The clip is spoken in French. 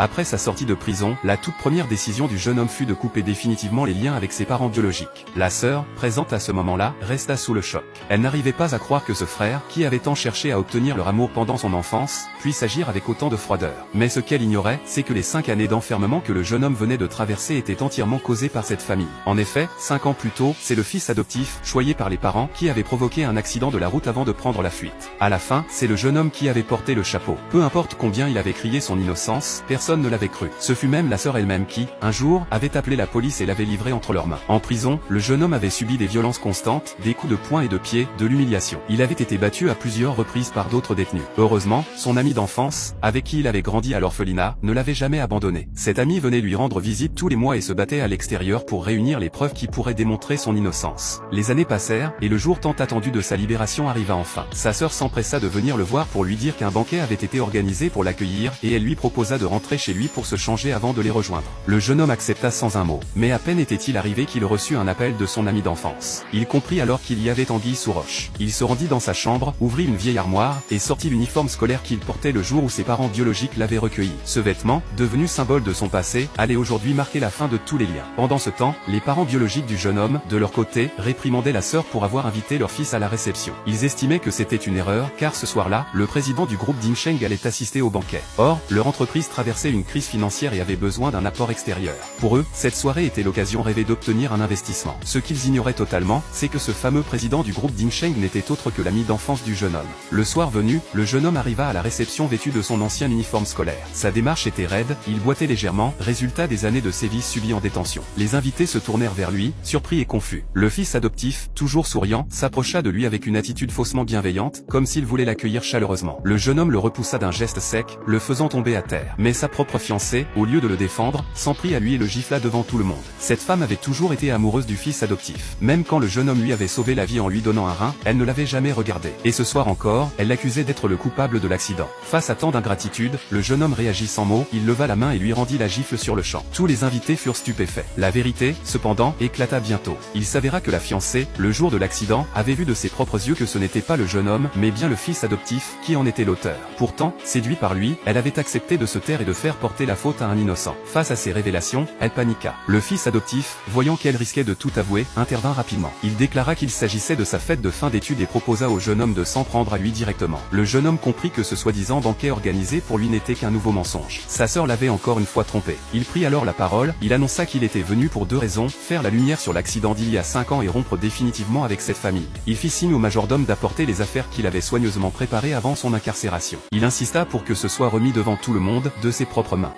Après sa sortie de prison, la toute première décision du jeune homme fut de couper définitivement les liens avec ses parents biologiques. La sœur, présente à ce moment-là, resta sous le choc. Elle n'arrivait pas à croire que ce frère, qui avait tant cherché à obtenir leur amour pendant son enfance, puisse agir avec autant de froideur. Mais ce qu'elle ignorait, c'est que les 5 années d'enfermement que le jeune homme venait de traverser étaient entièrement causées par cette famille. En effet, 5 ans plus tôt, c'est le fils adoptif, choyé par les parents, qui avait provoqué un accident de la route avant de prendre la fuite. À la fin, c'est le jeune homme qui avait porté le chapeau. Peu importe combien il avait crié son innocence, personne ne l'avait cru. Ce fut même la sœur elle-même qui, un jour, avait appelé la police et l'avait livré entre leurs mains. En prison, le jeune homme avait subi des violences constantes, des coups de poing et de pied, de l'humiliation. Il avait été battu à plusieurs reprises par d'autres détenus. Heureusement, son ami d'enfance, avec qui il avait grandi à l'orphelinat, ne l'avait jamais abandonné. Cet ami venait lui rendre visite tous les mois et se battait à l'extérieur pour réunir les preuves qui pourraient démontrer son innocence. Les années passèrent, et le jour tant attendu de sa libération arriva enfin. Sa sœur s'empressa de venir le voir pour lui dire qu'un banquet avait été organisé pour l'accueillir, et elle lui proposa de rentrer chez lui pour se changer avant de les rejoindre. Le jeune homme accepta sans un mot, mais à peine était-il arrivé qu'il reçut un appel de son ami d'enfance. Il comprit alors qu'il y avait anguille sous roche. Il se rendit dans sa chambre, ouvrit une vieille armoire, et sortit l'uniforme scolaire qu'il portait le jour où ses parents biologiques l'avaient recueilli. Ce vêtement, devenu symbole de son passé, allait aujourd'hui marquer la fin de tous les liens. Pendant ce temps, les parents biologiques du jeune homme, de leur côté, réprimandaient la sœur pour avoir invité leur fils à la réception. Ils estimaient que c'était une erreur, car ce soir-là, le président du groupe Dingsheng allait assister au banquet. Or, leur entreprise traversait une crise financière et avait besoin d'un apport extérieur. Pour eux, cette soirée était l'occasion rêvée d'obtenir un investissement. Ce qu'ils ignoraient totalement, c'est que ce fameux président du groupe Dingsheng n'était autre que l'ami d'enfance du jeune homme. Le soir venu, le jeune homme arriva à la réception vêtu de son ancien uniforme scolaire. Sa démarche était raide, il boitait légèrement, résultat des années de sévices subis en détention. Les invités se tournèrent vers lui, surpris et confus. Le fils adoptif, toujours souriant, s'approcha de lui avec une attitude faussement bienveillante, comme s'il voulait l'accueillir chaleureusement. Le jeune homme le repoussa d'un geste sec, le faisant tomber à terre. Mais sa propre fiancée, au lieu de le défendre, s'en prit à lui et le gifla devant tout le monde. Cette femme avait toujours été amoureuse du fils adoptif. Même quand le jeune homme lui avait sauvé la vie en lui donnant un rein, elle ne l'avait jamais regardé. Et ce soir encore, elle l'accusait d'être le coupable de l'accident. Face à tant d'ingratitude, le jeune homme réagit sans mots, il leva la main et lui rendit la gifle sur le champ. Tous les invités furent stupéfaits. La vérité, cependant, éclata bientôt. Il s'avéra que la fiancée, le jour de l'accident, avait vu de ses propres yeux que ce n'était pas le jeune homme, mais bien le fils adoptif, qui en était l'auteur. Pourtant, séduit par lui, elle avait accepté de se taire et de faire porter la faute à un innocent. Face à ces révélations, elle paniqua. Le fils adoptif, voyant qu'elle risquait de tout avouer, intervint rapidement. Il déclara qu'il s'agissait de sa fête de fin d'études et proposa au jeune homme de s'en prendre à lui directement. Le jeune homme comprit que ce soi-disant banquet organisé pour lui n'était qu'un nouveau mensonge. Sa sœur l'avait encore une fois trompé. Il prit alors la parole, il annonça qu'il était venu pour 2 raisons, faire la lumière sur l'accident d'il y a 5 ans et rompre définitivement avec cette famille. Il fit signe au majordome d'apporter les affaires qu'il avait soigneusement préparées avant son incarcération. Il insista pour que ce soit remis devant tout le monde, de ses propres mains.